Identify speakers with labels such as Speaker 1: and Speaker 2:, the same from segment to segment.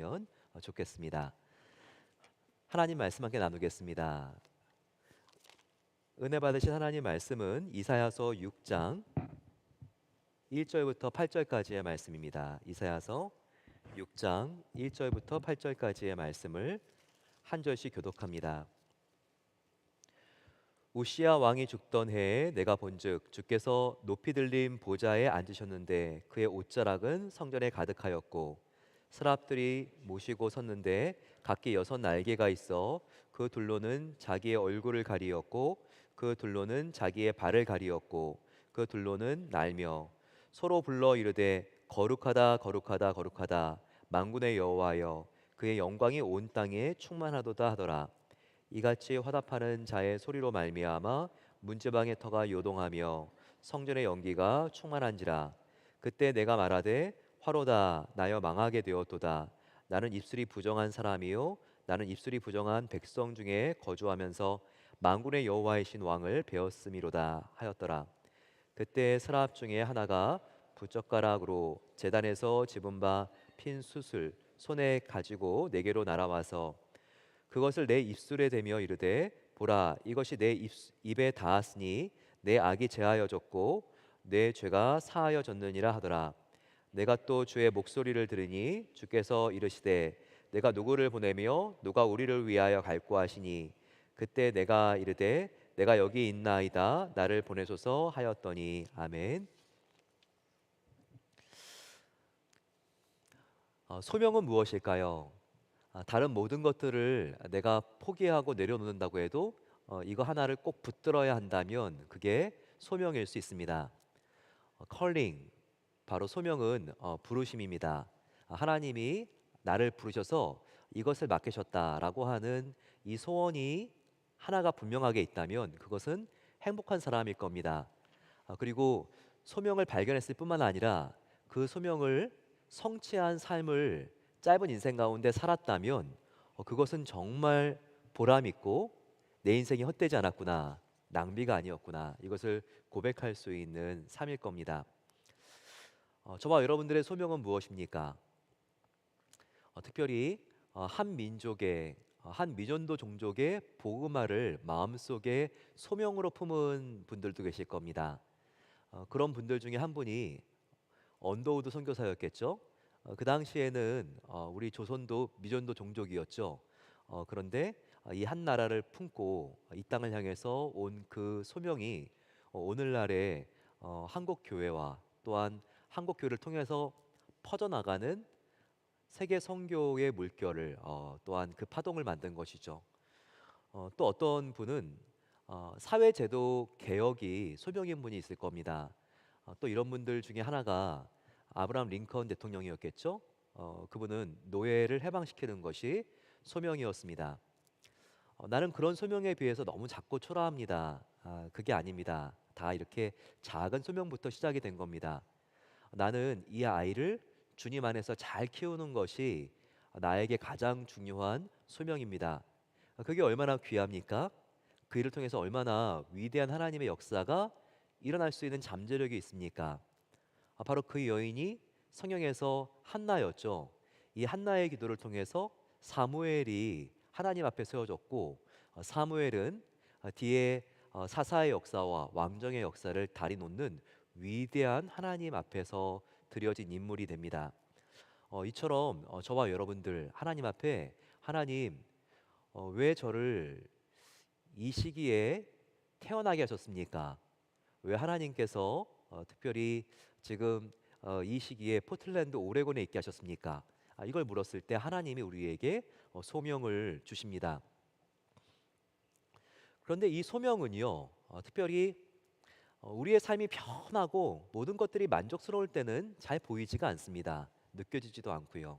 Speaker 1: 나눴으면 좋겠습니다. 하나님 말씀 함께 나누겠습니다. 은혜 받으신 하나님 말씀은 이사야서 6장 1절부터 8절까지의 말씀입니다. 이사야서 6장 1절부터 8절까지의 말씀을 한 절씩 교독합니다. 우시야 왕이 죽던 해에 내가 본즉 주께서 높이 들린 보좌에 앉으셨는데 그의 옷자락은 성전에 가득하였고 스랍들이 모시고 섰는데 각기 6 날개가 있어 그 둘로는 자기의 얼굴을 가리었고 그 둘로는 자기의 발을 가리었고 그 둘로는 날며 서로 불러 이르되 거룩하다 거룩하다 거룩하다 만군의 여호와여 그의 영광이 온 땅에 충만하도다 하더라. 이같이 화답하는 자의 소리로 말미암아 문제방의 터가 요동하며 성전의 연기가 충만한지라. 그때 내가 말하되 화로다 나여 망하게 되었도다. 나는 입술이 부정한 사람이요 나는 입술이 부정한 백성 중에 거주하면서 만군의 여호와이신 왕을 배웠음이로다 하였더라. 그때 스랍 중에 하나가 붓젓가락으로 제단에서 집은 바 핀 숯을 손에 가지고 내게로 날아와서 그것을 내 입술에 대며 이르되 보라 이것이 내 입에 닿았으니 내 악이 제하여졌고 내 죄가 사하여졌느니라 하더라. 내가 또 주의 목소리를 들으니 주께서 이르시되 내가 누구를 보내며 누가 우리를 위하여 갈고 하시니 그때 내가 이르되 내가 여기 있나이다 나를 보내소서 하였더니 아멘. 소명은 무엇일까요? 다른 모든 것들을 내가 포기하고 내려놓는다고 해도 이거 하나를 꼭 붙들어야 한다면 그게 소명일 수 있습니다. 컬링, 바로 소명은 부르심입니다. 하나님이 나를 부르셔서 이것을 맡기셨다라고 하는 이 소원이 하나가 분명하게 있다면 그것은 행복한 사람일 겁니다. 그리고 소명을 발견했을 뿐만 아니라 그 소명을 성취한 삶을 짧은 인생 가운데 살았다면 그것은 정말 보람 있고 내 인생이 헛되지 않았구나, 낭비가 아니었구나 이것을 고백할 수 있는 삶일 겁니다. 저와 여러분들의 소명은 무엇입니까? 특별히 한 민족의 한 미전도 종족의 복음화를 마음속에 소명으로 품은 분들도 계실 겁니다. 그런 분들 중에 한 분이 언더우드 선교사였겠죠. 그 당시에는 우리 조선도 미전도 종족이었죠. 그런데 이 한 나라를 품고 이 땅을 향해서 온 그 소명이 오늘날의 한국 교회와 또한 한국 교회를 통해서 퍼져나가는 세계 선교의 물결을 또한 그 파동을 만든 것이죠. 또 어떤 분은 사회제도 개혁이 소명인 분이 있을 겁니다. 또 이런 분들 중에 하나가 아브라함 링컨 대통령이었겠죠. 그분은 노예를 해방시키는 것이 소명이었습니다. 나는 그런 소명에 비해서 너무 작고 초라합니다. 그게 아닙니다. 다 이렇게 작은 소명부터 시작이 된 겁니다. 나는 이 아이를 주님 안에서 잘 키우는 것이 나에게 가장 중요한 소명입니다. 그게 얼마나 귀합니까? 그 일을 통해서 얼마나 위대한 하나님의 역사가 일어날 수 있는 잠재력이 있습니까? 바로 그 여인이 성경에서 한나였죠. 이 한나의 기도를 통해서 사무엘이 하나님 앞에 세워졌고 사무엘은 뒤에 사사의 역사와 왕정의 역사를 다리 놓는 위대한 하나님 앞에서 드려진 인물이 됩니다. 이처럼 저와 여러분들 하나님 앞에 하나님 왜 저를 이 시기에 태어나게 하셨습니까? 왜 하나님께서 특별히 지금 이 시기에 포틀랜드 오레곤에 있게 하셨습니까? 이걸 물었을 때 하나님이 우리에게 소명을 주십니다. 그런데 이 소명은요, 특별히 우리의 삶이 편하고 모든 것들이 만족스러울 때는 잘 보이지가 않습니다. 느껴지지도 않고요.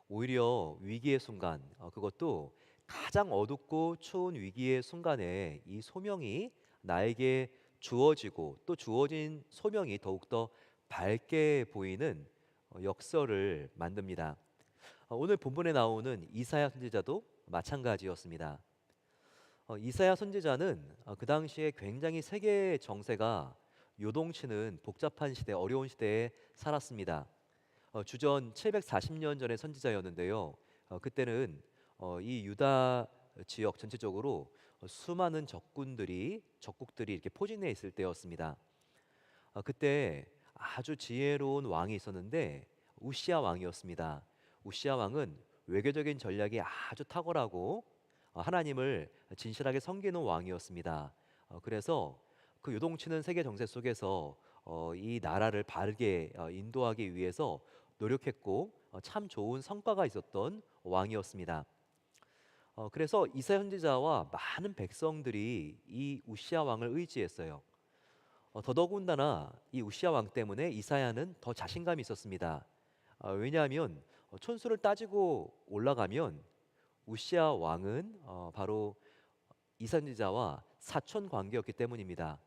Speaker 1: 오히려 위기의 순간, 그것도 가장 어둡고 추운 위기의 순간에 이 소명이 나에게 주어지고 또 주어진 소명이 더욱더 밝게 보이는 역설을 만듭니다. 오늘 본문에 나오는 이사야 선지자도 마찬가지였습니다. 이사야 선지자는 그 당시에 굉장히 세계 정세가 요동치는 복잡한 시대, 어려운 시대에 살았습니다. 주전 740년 전의 선지자였는데요. 그때는 이 유다 지역 전체적으로 수많은 적국들이 이렇게 포진해 있을 때였습니다. 그때 아주 지혜로운 왕이 있었는데 우시아 왕이었습니다. 우시아 왕은 외교적인 전략이 아주 탁월하고 하나님을 진실하게 섬기는 왕이었습니다. 그래서 그 요동치는 세계 정세 속에서 이 나라를 바르게 인도하기 위해서 노력했고 참 좋은 성과가 있었던 왕이었습니다. 그래서 이사야 선지자와 많은 백성들이 이 우시아 왕을 의지했어요. 더더군다나 이 우시아 왕 때문에 이사야는 더 자신감이 있었습니다. 왜냐하면 촌수를 따지고 올라가면 우시아 왕은 바로 이사 선지자와 사촌 관계였기 때문입니다.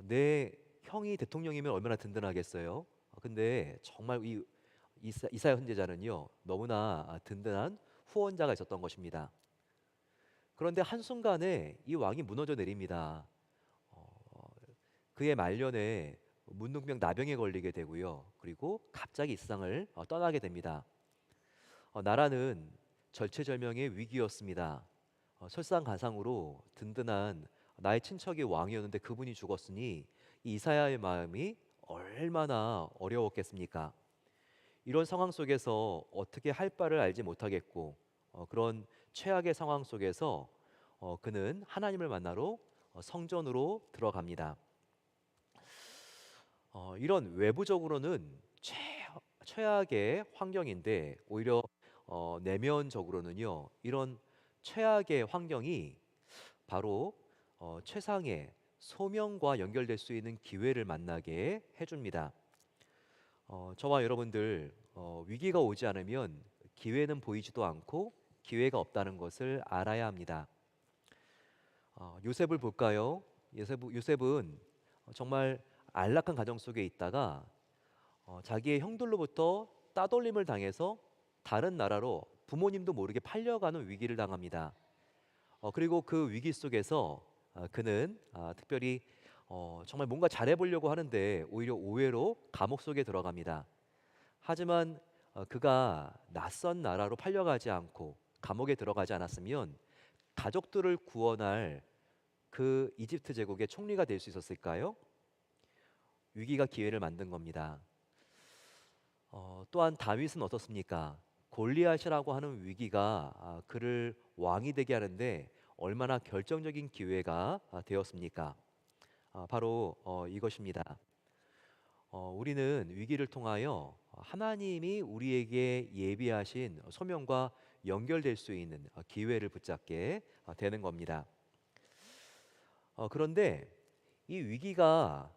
Speaker 1: 내 형이 대통령이면 얼마나 든든하겠어요. 근데 정말 이 이사야 선지자는요 너무나 든든한 후원자가 있었던 것입니다. 그런데 한순간에 이 왕이 무너져 내립니다. 어, 그의 말년에 문둥병 나병에 걸리게 되고요. 그리고 갑자기 이 세상을 떠나게 됩니다. 나라는 절체절명의 위기였습니다. 설상가상으로 든든한 나의 친척이 왕이었는데 그분이 죽었으니 이 이사야의 마음이 얼마나 어려웠겠습니까? 이런 상황 속에서 어떻게 할 바를 알지 못하겠고 그런 최악의 상황 속에서 그는 하나님을 만나러 성전으로 들어갑니다. 이런 외부적으로는 최악의 환경인데 오히려 내면적으로는요 이런 최악의 환경이 바로 최상의 소명과 연결될 수 있는 기회를 만나게 해줍니다. 저와 여러분들 위기가 오지 않으면 기회는 보이지도 않고 기회가 없다는 것을 알아야 합니다. 요셉을 볼까요? 요셉은 정말 안락한 가정 속에 있다가 자기의 형들로부터 따돌림을 당해서 다른 나라로 부모님도 모르게 팔려가는 위기를 당합니다. 그리고 그 위기 속에서 그는 특별히 정말 뭔가 잘해보려고 하는데 오히려 오해로 감옥 속에 들어갑니다. 하지만 그가 낯선 나라로 팔려가지 않고 감옥에 들어가지 않았으면 가족들을 구원할 그 이집트 제국의 총리가 될 수 있었을까요? 위기가 기회를 만든 겁니다. 또한 다윗은 어떻습니까? 골리앗이라고 하는 위기가 그를 왕이 되게 하는데 얼마나 결정적인 기회가 되었습니까? 바로 이것입니다. 우리는 위기를 통하여 하나님이 우리에게 예비하신 소명과 연결될 수 있는 기회를 붙잡게 되는 겁니다. 그런데 이 위기가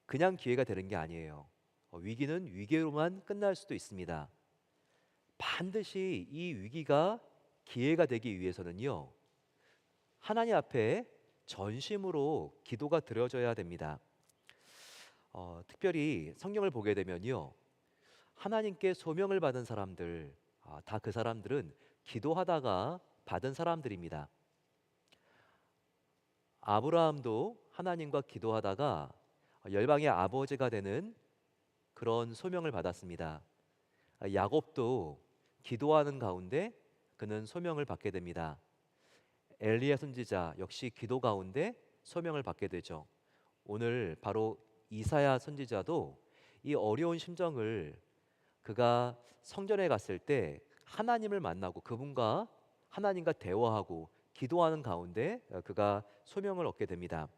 Speaker 1: 그냥 기회가 되는 게 아니에요. 위기는 위기로만 끝날 수도 있습니다. 반드시 이 위기가 기회가 되기 위해서는요, 하나님 앞에 전심으로 기도가 드려져야 됩니다. 특별히 성경을 보게 되면요, 하나님께 소명을 받은 사람들, 다 그 사람들은 기도하다가 받은 사람들입니다. 아브라함도 하나님과 기도하다가 열방의 아버지가 되는 그런 소명을 받았습니다. 야곱도 기도하는 가운데 그는 소명을 받게 됩니다. 엘리야 선지자 역시 기도 가운데 소명을 받게 되죠. 오늘 바로 이사야 선지자도 이 어려운 심정을 그가 성전에 갔을 때 하나님을 만나고 그분과 하나님과 대화하고 기도하는 가운데 그가 소명을 얻게 됩니다.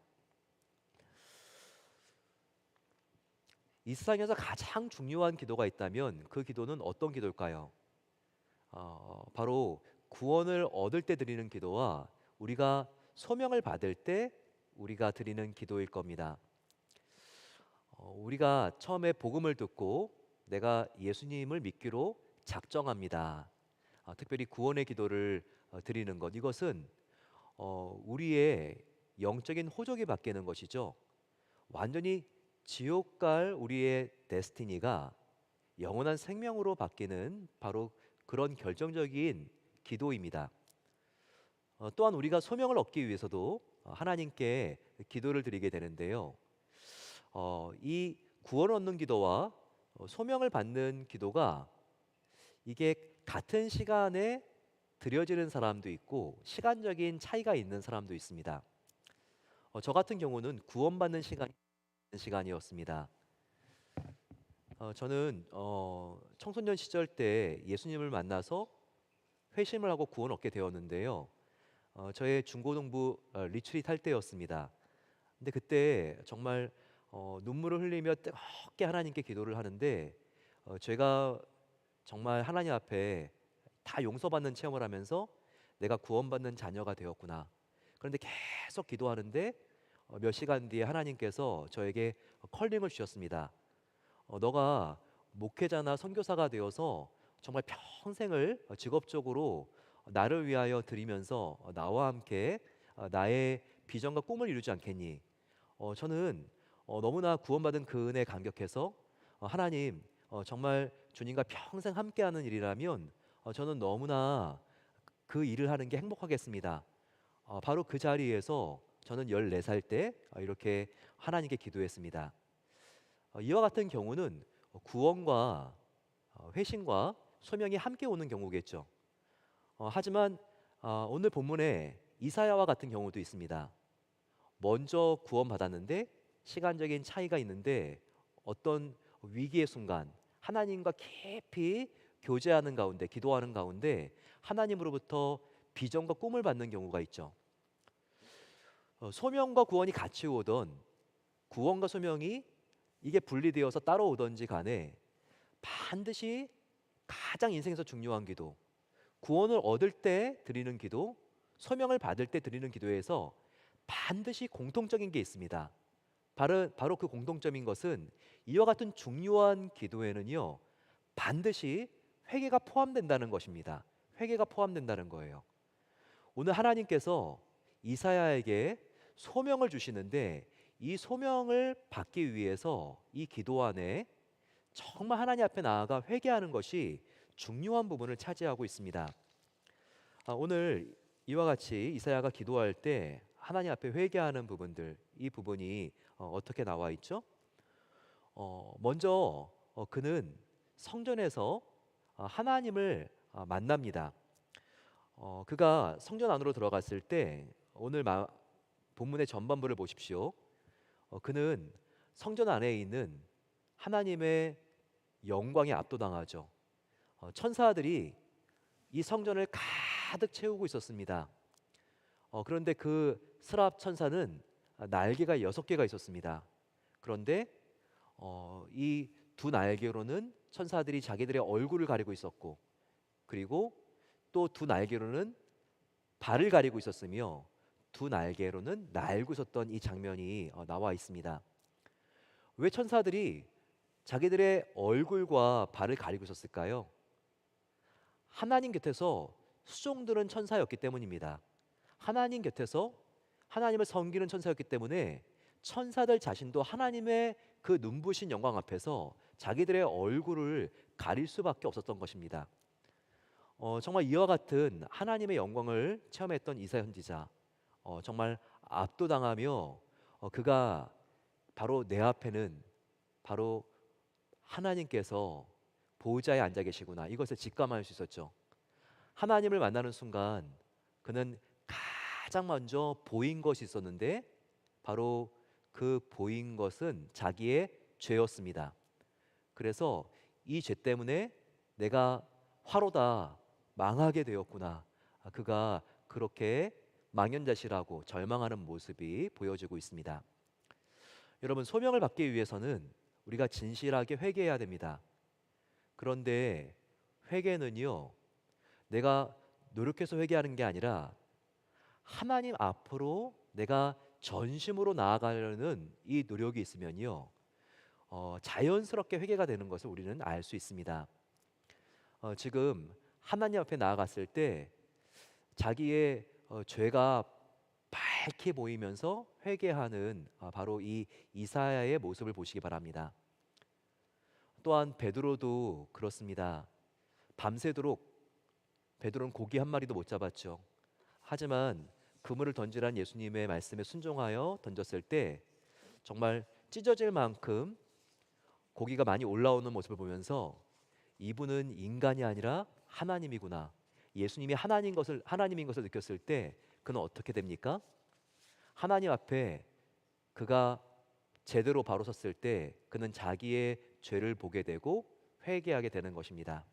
Speaker 1: 이 세상에서 가장 중요한 기도가 있다면 그 기도는 어떤 기도일까요? 바로 구원을 얻을 때 드리는 기도와 우리가 소명을 받을 때 우리가 드리는 기도일 겁니다. 우리가 처음에 복음을 듣고 내가 예수님을 믿기로 작정합니다. 특별히 구원의 기도를 드리는 것 이것은 우리의 영적인 호적이 바뀌는 것이죠. 완전히 지옥 갈 우리의 데스티니가 영원한 생명으로 바뀌는 바로 그런 결정적인 기도입니다. 또한 우리가 소명을 얻기 위해서도 하나님께 기도를 드리게 되는데요. 이 구원 얻는 기도와 소명을 받는 기도가 이게 같은 시간에 드려지는 사람도 있고 시간적인 차이가 있는 사람도 있습니다. 저 같은 경우는 구원받는 시간이었습니다. 저는 청소년 시절 때 예수님을 만나서 회심을 하고 구원 얻게 되었는데요. 저의 중고등부 리트릿 할 때였습니다. 근데 그때 정말 눈물을 흘리며 뜨겁게 하나님께 기도를 하는데 제가 정말 하나님 앞에 다 용서받는 체험을 하면서 내가 구원받는 자녀가 되었구나. 그런데 계속 기도하는데 몇 시간 뒤에 하나님께서 저에게 컬링을 주셨습니다. 너가 목회자나 선교사가 되어서 정말 평생을 직업적으로 나를 위하여 드리면서 나와 함께 나의 비전과 꿈을 이루지 않겠니? 저는 너무나 구원받은 그 은혜에 감격해서 하나님 정말 주님과 평생 함께하는 일이라면 저는 너무나 그 일을 하는 게 행복하겠습니다. 바로 그 자리에서 저는 14살 때 이렇게 하나님께 기도했습니다. 이와 같은 경우는 구원과 회심과 소명이 함께 오는 경우겠죠. 하지만 오늘 본문에 이사야와 같은 경우도 있습니다. 먼저 구원받았는데 시간적인 차이가 있는데 어떤 위기의 순간 하나님과 깊이 교제하는 가운데 기도하는 가운데 하나님으로부터 비전과 꿈을 받는 경우가 있죠. 소명과 구원이 같이 오던 구원과 소명이 이게 분리되어서 따라오던지 간에 반드시 가장 인생에서 중요한 기도, 구원을 얻을 때 드리는 기도, 소명을 받을 때 드리는 기도에서 반드시 공통적인 게 있습니다. 바로 그 공통점인 것은 이와 같은 중요한 기도에는요, 반드시 회개가 포함된다는 것입니다. 회개가 포함된다는 거예요. 오늘 하나님께서 이사야에게 소명을 주시는데 이 소명을 받기 위해서 이 기도 안에 정말 하나님 앞에 나아가 회개하는 것이 중요한 부분을 차지하고 있습니다. 오늘 이와 같이 이사야가 기도할 때 하나님 앞에 회개하는 부분들, 이 부분이 어떻게 나와 있죠? 먼저 그는 성전에서 하나님을 만납니다. 그가 성전 안으로 들어갔을 때 오늘 본문의 전반부를 보십시오. 그는 성전 안에 있는 하나님의 영광에 압도당하죠. 천사들이 이 성전을 가득 채우고 있었습니다. 그런데 그 스랍 천사는 날개가 6개가 있었습니다. 그런데 이 두 날개로는 천사들이 자기들의 얼굴을 가리고 있었고, 그리고 또 두 날개로는 발을 가리고 있었으며 두 날개로는 날고 있었던 이 장면이 나와 있습니다. 왜 천사들이 자기들의 얼굴과 발을 가리고 있었을까요? 하나님 곁에서 수종드는 천사였기 때문입니다. 하나님 곁에서 하나님을 섬기는 천사였기 때문에 천사들 자신도 하나님의 그 눈부신 영광 앞에서 자기들의 얼굴을 가릴 수밖에 없었던 것입니다. 정말 이와 같은 하나님의 영광을 체험했던 이사야 선지자, 정말 압도당하며 그가 바로 내 앞에는 바로 하나님께서 보좌에 앉아 계시구나, 이것을 직감할 수 있었죠. 하나님을 만나는 순간 그는 가장 먼저 보인 것이 있었는데 바로 그 보인 것은 자기의 죄였습니다. 그래서 이 죄 때문에 내가 화로다, 망하게 되었구나, 그가 그렇게 망연자실하고 절망하는 모습이 보여지고 있습니다. 여러분, 소명을 받기 위해서는 우리가 진실하게 회개해야 됩니다. 그런데 회개는요, 내가 노력해서 회개하는 게 아니라 하나님 앞으로 내가 전심으로 나아가려는 이 노력이 있으면요, 자연스럽게 회개가 되는 것을 우리는 알 수 있습니다. 지금 하나님 앞에 나아갔을 때 자기의 죄가 밝게 보이면서 회개하는 바로 이 이사야의 모습을 보시기 바랍니다. 또한 베드로도 그렇습니다. 밤새도록 베드로는 고기 한 마리도 못 잡았죠. 하지만 그물을 던지라는 예수님의 말씀에 순종하여 던졌을 때 정말 찢어질 만큼 고기가 많이 올라오는 모습을 보면서 이분은 인간이 아니라 하나님이구나. 예수님이 하나님인 것을 느꼈을 때 그는 어떻게 됩니까? 하나님 앞에 그가 제대로 바로 섰을 때 그는 자기의 죄를 보게 되고 회개하게 되는 것입니다.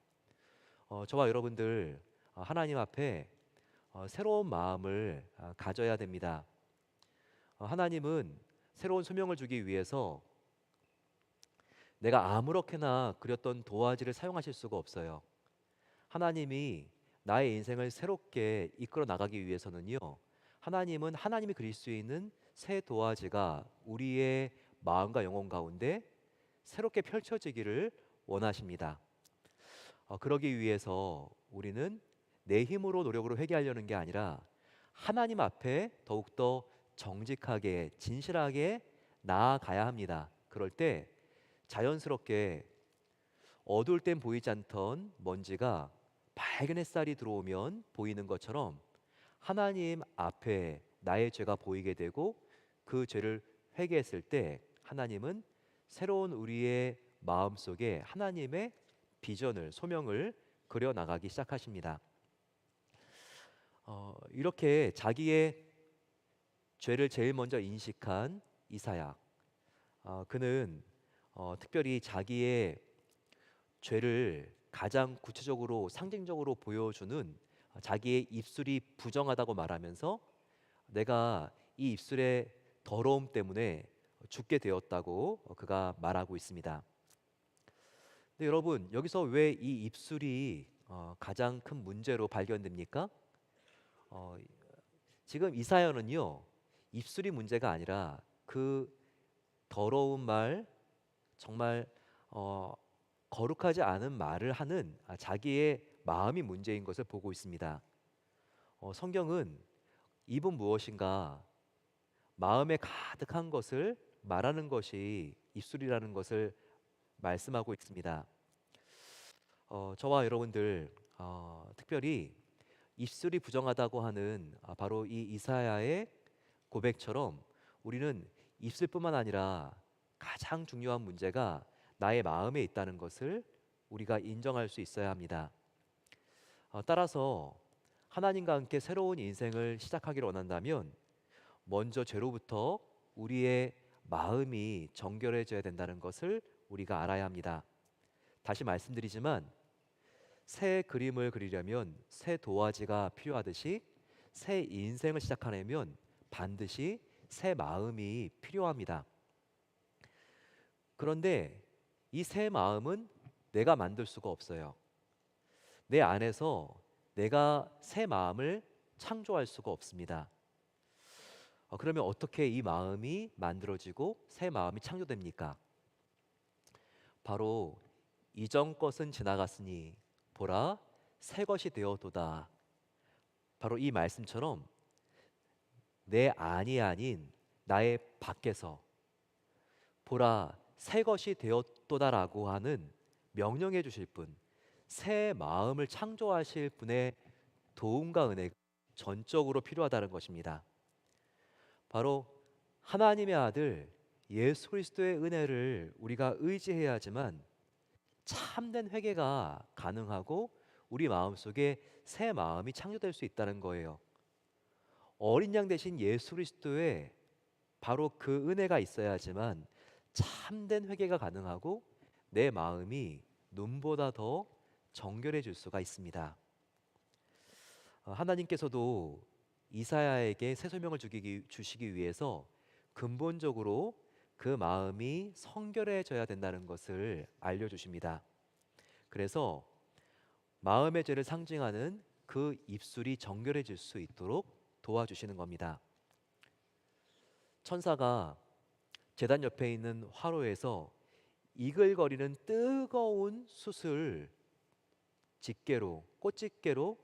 Speaker 1: 저와 여러분들 하나님 앞에 새로운 마음을 가져야 됩니다. 하나님은 새로운 소명을 주기 위해서 내가 아무렇게나 그렸던 도화지를 사용하실 수가 없어요. 하나님이 나의 인생을 새롭게 이끌어 나가기 위해서는요, 하나님은 하나님이 그릴 수 있는 새 도화지가 우리의 마음과 영혼 가운데 새롭게 펼쳐지기를 원하십니다. 그러기 위해서 우리는 내 힘으로 노력으로 회개하려는 게 아니라 하나님 앞에 더욱더 정직하게 진실하게 나아가야 합니다. 그럴 때 자연스럽게 어두울 땐 보이지 않던 먼지가 밝은 햇살이 들어오면 보이는 것처럼 하나님 앞에 나의 죄가 보이게 되고 그 죄를 회개했을 때 하나님은 새로운 우리의 마음 속에 하나님의 비전을 소명을 그려 나가기 시작하십니다. 이렇게 자기의 죄를 제일 먼저 인식한 이사야, 그는 특별히 자기의 죄를 가장 구체적으로 상징적으로 보여주는 자기의 입술이 부정하다고 말하면서 내가 이 입술의 더러움 때문에 죽게 되었다고 그가 말하고 있습니다. 근데 여러분, 여기서 왜 이 입술이 가장 큰 문제로 발견됩니까? 어, 지금 이사야는요, 입술이 문제가 아니라 그 더러운 말, 정말 어, 거룩하지 않은 말을 하는 자기의 마음이 문제인 것을 보고 있습니다. 성경은 입은 무엇인가, 마음에 가득한 것을 말하는 것이 입술이라는 것을 말씀하고 있습니다. 저와 여러분들 특별히 입술이 부정하다고 하는 바로 이 이사야의 고백처럼 우리는 입술뿐만 아니라 가장 중요한 문제가 나의 마음에 있다는 것을 우리가 인정할 수 있어야 합니다. 따라서 하나님과 함께 새로운 인생을 시작하기를 원한다면 먼저 죄로부터 우리의 마음이 정결해져야 된다는 것을 우리가 알아야 합니다. 다시 말씀드리지만 새 그림을 그리려면 새 도화지가 필요하듯이 새 인생을 시작하려면 반드시 새 마음이 필요합니다. 그런데 이 새 마음은 내가 만들 수가 없어요. 내 안에서 내가 새 마음을 창조할 수가 없습니다. 그러면 어떻게 이 마음이 만들어지고 새 마음이 창조됩니까? 바로 이전 것은 지나갔으니 보라 새 것이 되었도다. 바로 이 말씀처럼 내 안이 아닌 나의 밖에서 보라 새 것이 되었도다라고 하는 명령해 주실 분, 새 마음을 창조하실 분의 도움과 은혜가 전적으로 필요하다는 것입니다. 바로 하나님의 아들 예수 그리스도의 은혜를 우리가 의지해야 하지만 참된 회개가 가능하고 우리 마음속에 새 마음이 창조될 수 있다는 거예요. 어린 양 대신 예수 그리스도의 바로 그 은혜가 있어야지만 참된 회개가 가능하고 내 마음이 눈보다 더 정결해질 수가 있습니다. 하나님께서도 이사야에게 새 소명을 주시기 위해서 근본적으로 그 마음이 성결해져야 된다는 것을 알려주십니다. 그래서 마음의 죄를 상징하는 그 입술이 정결해질 수 있도록 도와주시는 겁니다. 천사가 제단 옆에 있는 화로에서 이글거리는 뜨거운 숯을 집게로, 꽃집게로,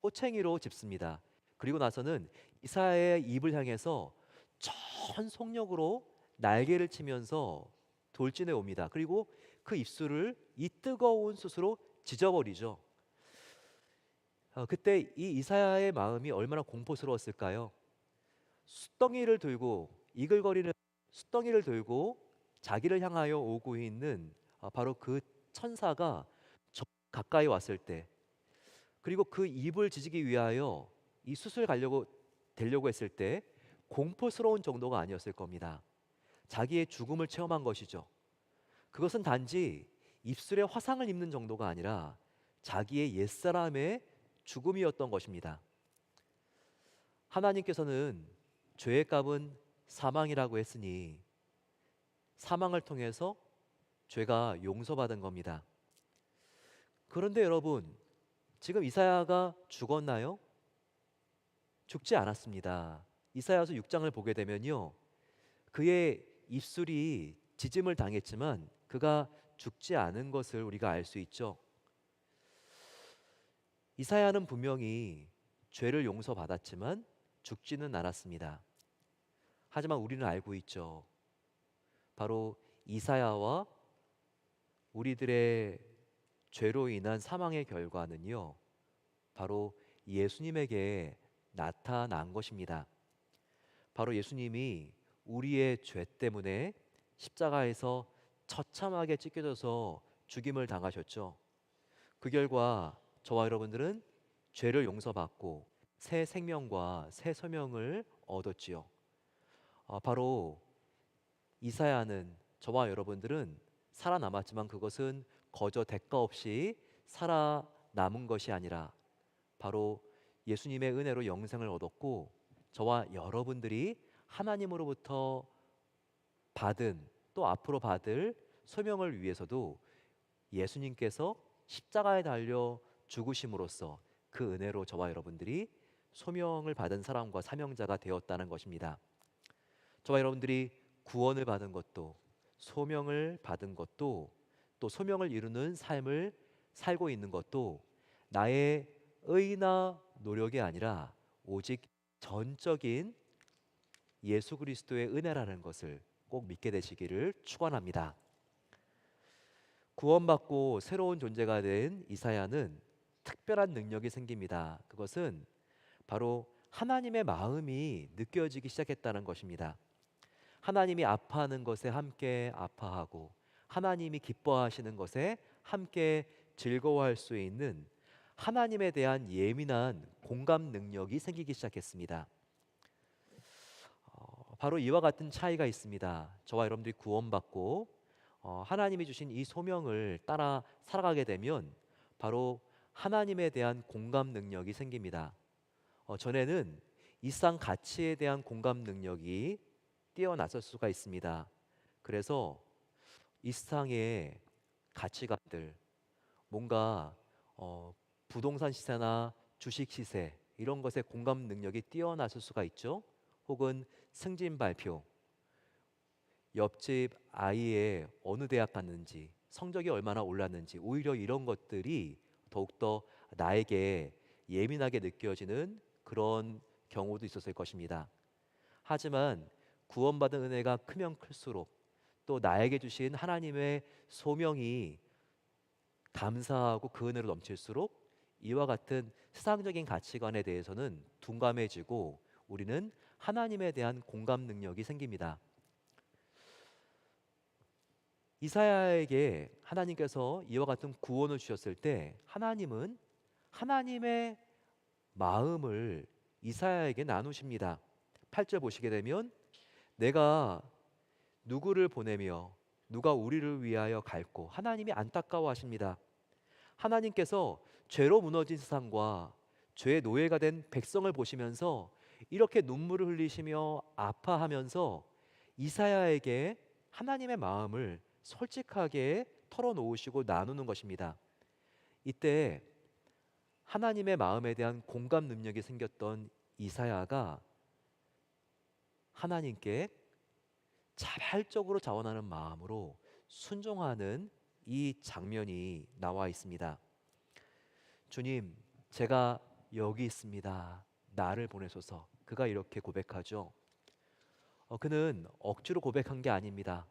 Speaker 1: 꼬챙이로 짚습니다. 그리고 나서는 이사야의 입을 향해서 전속력으로 날개를 치면서 돌진해 옵니다. 그리고 그 입술을 이 뜨거운 숯으로 지져버리죠. 그때 이 이사야의 마음이 얼마나 공포스러웠을까요? 숯덩이를 들고 이글거리는 숯덩이를 들고 자기를 향하여 오고 있는 바로 그 천사가 저 가까이 왔을 때, 그리고 그 입을 지지기 위하여 이 숯을 가려고 대려고 했을 때 공포스러운 정도가 아니었을 겁니다. 자기의 죽음을 체험한 것이죠. 그것은 단지 입술에 화상을 입는 정도가 아니라 자기의 옛사람의 죽음이었던 것입니다. 하나님께서는 죄의 값은 사망이라고 했으니 사망을 통해서 죄가 용서받은 겁니다. 그런데 여러분, 지금 이사야가 죽었나요? 죽지 않았습니다. 이사야서 6장을 보게 되면요, 그의 입술이 지짐을 당했지만 그가 죽지 않은 것을 우리가 알 수 있죠. 이사야는 분명히 죄를 용서받았지만 죽지는 않았습니다. 하지만 우리는 알고 있죠. 바로 이사야와 우리들의 죄로 인한 사망의 결과는요, 바로 예수님에게 나타난 것입니다. 바로 예수님이 우리의 죄 때문에 십자가에서 처참하게 찢겨져서 죽임을 당하셨죠. 그 결과 저와 여러분들은 죄를 용서받고 새 생명과 새 소명을 얻었지요. 바로 이사야는, 저와 여러분들은 살아남았지만 그것은 거저 대가 없이 살아남은 것이 아니라 바로 예수님의 은혜로 영생을 얻었고, 저와 여러분들이 하나님으로부터 받은, 또 앞으로 받을 소명을 위해서도 예수님께서 십자가에 달려 죽으심으로써 그 은혜로 저와 여러분들이 소명을 받은 사람과 사명자가 되었다는 것입니다. 저와 여러분들이 구원을 받은 것도, 소명을 받은 것도, 또 소명을 이루는 삶을 살고 있는 것도 나의 의나 노력이 아니라 오직 전적인 예수 그리스도의 은혜라는 것을 꼭 믿게 되시기를 축원합니다. 구원받고 새로운 존재가 된 이사야는 특별한 능력이 생깁니다. 그것은 바로 하나님의 마음이 느껴지기 시작했다는 것입니다. 하나님이 아파하는 것에 함께 아파하고 하나님이 기뻐하시는 것에 함께 즐거워할 수 있는 하나님에 대한 예민한 공감 능력이 생기기 시작했습니다. 바로 이와 같은 차이가 있습니다. 저와 여러분들이 구원받고 하나님이 주신 이 소명을 따라 살아가게 되면 바로 하나님에 대한 공감 능력이 생깁니다. 전에는 일상 가치에 대한 공감 능력이 뛰어났을 수가 있습니다. 그래서 일상의 가치관들, 뭔가 부동산 시세나 주식 시세 이런 것에 공감 능력이 뛰어났을 수가 있죠. 혹은 승진 발표, 옆집 아이의 어느 대학 갔는지, 성적이 얼마나 올랐는지, 오히려 이런 것들이 더욱더 나에게 예민하게 느껴지는 그런 경우도 있었을 것입니다. 하지만 구원받은 은혜가 크면 클수록, 또 나에게 주신 하나님의 소명이 감사하고 그 은혜로 넘칠수록 이와 같은 세상적인 가치관에 대해서는 둔감해지고 우리는 하나님에 대한 공감 능력이 생깁니다. 이사야에게 하나님께서 이와 같은 구원을 주셨을 때 하나님은 하나님의 마음을 이사야에게 나누십니다. 8절 보시게 되면 내가 누구를 보내며 누가 우리를 위하여 갈고, 하나님이 안타까워하십니다. 하나님께서 죄로 무너진 세상과 죄의 노예가 된 백성을 보시면서 이렇게 눈물을 흘리시며 아파하면서 이사야에게 하나님의 마음을 솔직하게 털어놓으시고 나누는 것입니다. 이때 하나님의 마음에 대한 공감 능력이 생겼던 이사야가 하나님께 자발적으로 자원하는 마음으로 순종하는 이 장면이 나와 있습니다. 주님, 제가 여기 있습니다. 나를 보내소서. 그가 이렇게 고백하죠. 그는 억지로 고백한 게 아닙니다.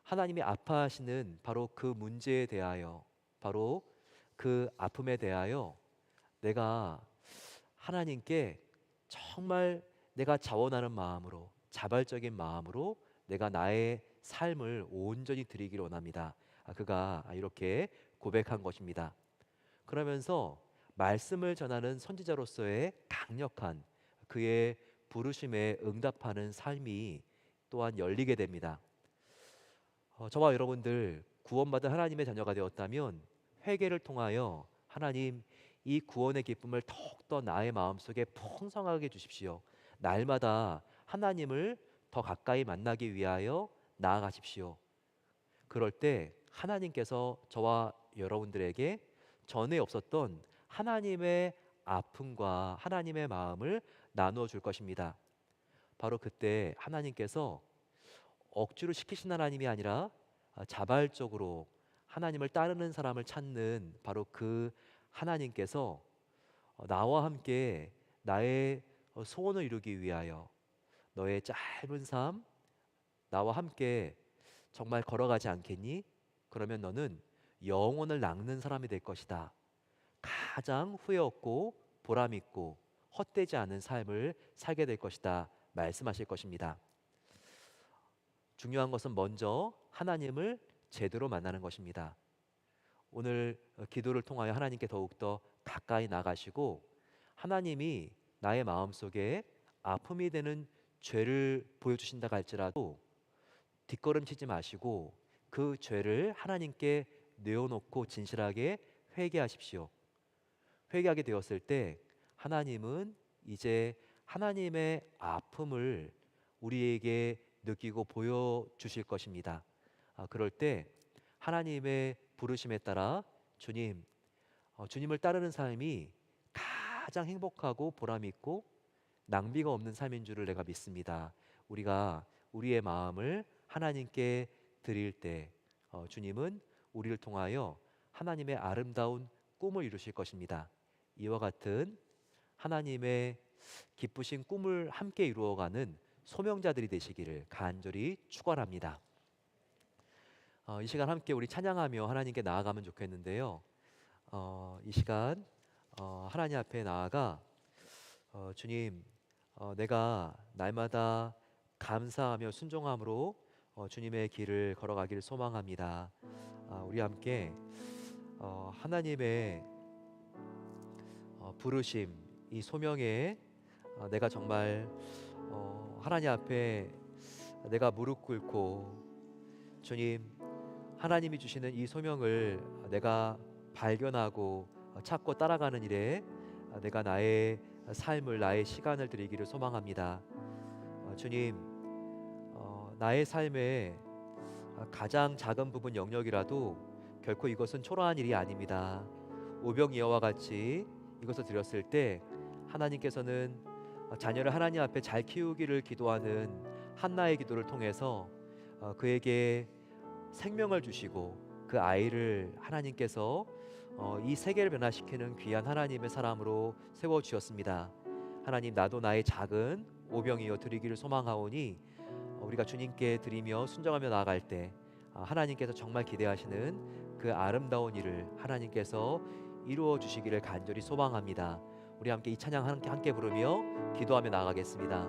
Speaker 1: 하나님이 아파하시는 바로 그 문제에 대하여, 바로 그 아픔에 대하여 내가 하나님께 정말 내가 자원하는 마음으로, 자발적인 마음으로 내가 나의 삶을 온전히 드리기를 원합니다. 그가 이렇게 고백한 것입니다. 그러면서 말씀을 전하는 선지자로서의 강력한 그의 부르심에 응답하는 삶이 또한 열리게 됩니다. 저와 여러분들 구원받은 하나님의 자녀가 되었다면 회개를 통하여 하나님 이 구원의 기쁨을 더욱더 나의 마음속에 풍성하게 주십시오. 날마다 하나님을 더 가까이 만나기 위하여 나아가십시오. 그럴 때 하나님께서 저와 여러분들에게 전에 없었던 하나님의 아픔과 하나님의 마음을 나누어 줄 것입니다. 바로 그때 하나님께서 억지로 시키신 하나님이 아니라 자발적으로 하나님을 따르는 사람을 찾는 바로 그 하나님께서 나와 함께 나의 소원을 이루기 위하여 너의 짧은 삶 나와 함께 정말 걸어가지 않겠니? 그러면 너는 영혼을 낚는 사람이 될 것이다. 가장 후회 없고 보람 있고 헛되지 않은 삶을 살게 될 것이다. 말씀하실 것입니다. 중요한 것은 먼저 하나님을 제대로 만나는 것입니다. 오늘 기도를 통하여 하나님께 더욱더 가까이 나가시고 하나님이 나의 마음속에 아픔이 되는 죄를 보여주신다 할지라도 뒷걸음치지 마시고 그 죄를 하나님께 내어놓고 진실하게 회개하십시오. 회개하게 되었을 때 하나님은 이제 하나님의 아픔을 우리에게 느끼고 보여주실 것입니다. 그럴 때 하나님의 부르심에 따라 주님을 따르는 삶이 가장 행복하고 보람 있고 낭비가 없는 삶인 줄을 내가 믿습니다. 우리가 우리의 마음을 하나님께 드릴 때 주님은 우리를 통하여 하나님의 아름다운 꿈을 이루실 것입니다. 이와 같은 하나님의 기쁘신 꿈을 함께 이루어가는 소명자들이 되시기를 간절히 축원합니다. 이 시간 함께 우리 찬양하며 하나님께 나아가면 좋겠는데요. 이 시간 하나님 앞에 나아가 주님, 내가 날마다 감사하며 순종함으로 주님의 길을 걸어가기를 소망합니다. 우리 함께 하나님의 부르심, 이 소명에 내가 정말 하나님 앞에 내가 무릎 꿇고 주님, 하나님이 주시는 이 소명을 내가 발견하고 찾고 따라가는 일에 내가 나의 삶을 나의 시간을 드리기를 소망합니다. 주님, 나의 삶의 가장 작은 부분 영역이라도 결코 이것은 초라한 일이 아닙니다. 오병이어와 같이 이것을 드렸을 때 하나님께서는 자녀를 하나님 앞에 잘 키우기를 기도하는 한나의 기도를 통해서 그에게 생명을 주시고 그 아이를 하나님께서 이 세계를 변화시키는 귀한 하나님의 사람으로 세워주셨습니다. 하나님, 나도 나의 작은 오병이어 드리기를 소망하오니 우리가 주님께 드리며 순종하며 나아갈 때 하나님께서 정말 기대하시는 그 아름다운 일을 하나님께서 이루어 주시기를 간절히 소망합니다. 우리 함께 이 찬양 함께 부르며 기도하며 나아가겠습니다.